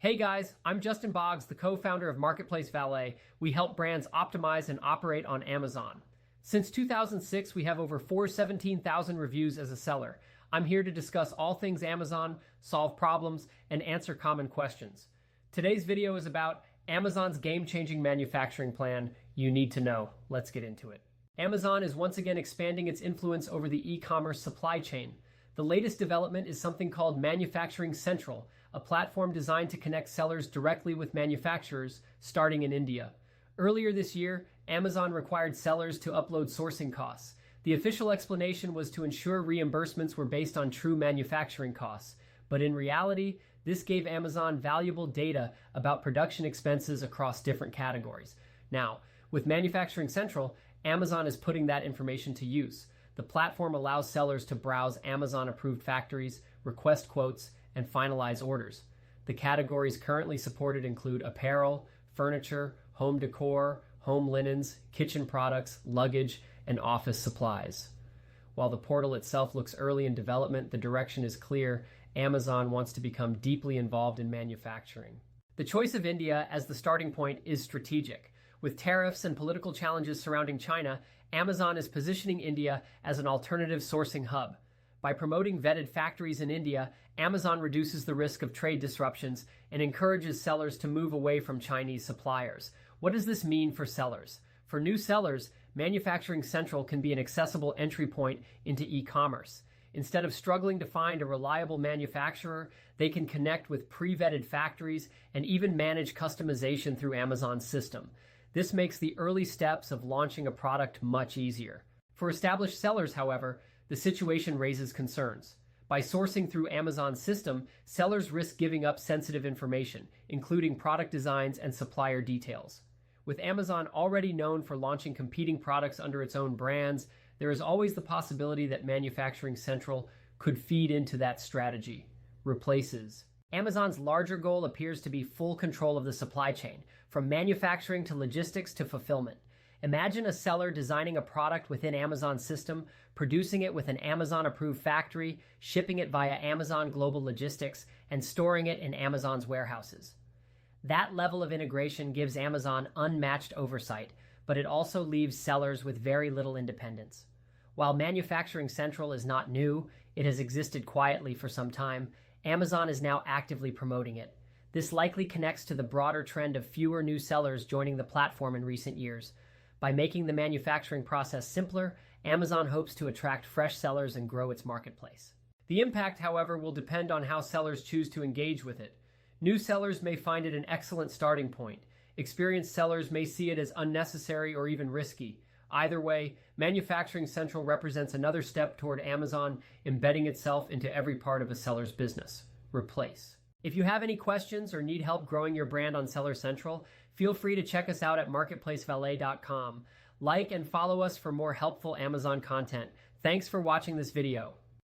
Hey guys, I'm Justin Boggs, the co-founder of Marketplace Valet. We help brands optimize and operate on Amazon. Since 2006, we have over 417,000 reviews as a seller. I'm here to discuss all things Amazon, solve problems, and answer common questions. Today's video is about Amazon's game-changing manufacturing plan you need to know. Let's get into it. Amazon is once again expanding its influence over the e-commerce supply chain. The latest development is something called Manufacturing Central, a platform designed to connect sellers directly with manufacturers, starting in India. Earlier this year, Amazon required sellers to upload sourcing costs. The official explanation was to ensure reimbursements were based on true manufacturing costs. But in reality, this gave Amazon valuable data about production expenses across different categories. Now, with Manufacturing Central, Amazon is putting that information to use. The platform allows sellers to browse Amazon-approved factories, request quotes, and finalize orders. The categories currently supported include apparel, furniture, home decor, home linens, kitchen products, luggage, and office supplies. While the portal itself looks early in development, the direction is clear. Amazon wants to become deeply involved in manufacturing. The choice of India as the starting point is strategic. With tariffs and political challenges surrounding China, Amazon is positioning India as an alternative sourcing hub. By promoting vetted factories in India, Amazon reduces the risk of trade disruptions and encourages sellers to move away from Chinese suppliers. What does this mean for sellers? For new sellers, Manufacturing Central can be an accessible entry point into e-commerce. Instead of struggling to find a reliable manufacturer, they can connect with pre-vetted factories and even manage customization through Amazon's system. This makes the early steps of launching a product much easier. For established sellers, however, the situation raises concerns. By sourcing through Amazon's system, sellers risk giving up sensitive information, including product designs and supplier details. With Amazon already known for launching competing products under its own brands, there is always the possibility that Manufacturing Central could feed into that strategy. Replaces. Amazon's larger goal appears to be full control of the supply chain, from manufacturing to logistics to fulfillment. Imagine a seller designing a product within Amazon's system, producing it with an Amazon-approved factory, shipping it via Amazon Global Logistics, and storing it in Amazon's warehouses. That level of integration gives Amazon unmatched oversight, but it also leaves sellers with very little independence. While Manufacturing Central is not new, it has existed quietly for some time. Amazon is now actively promoting it. This likely connects to the broader trend of fewer new sellers joining the platform in recent years. By making the manufacturing process simpler, Amazon hopes to attract fresh sellers and grow its marketplace. The impact, however, will depend on how sellers choose to engage with it. New sellers may find it an excellent starting point. Experienced sellers may see it as unnecessary or even risky. Either way, Manufacturing Central represents another step toward Amazon embedding itself into every part of a seller's business. Replace. If you have any questions or need help growing your brand on Seller Central, feel free to check us out at marketplacevalet.com. Like and follow us for more helpful Amazon content. Thanks for watching this video.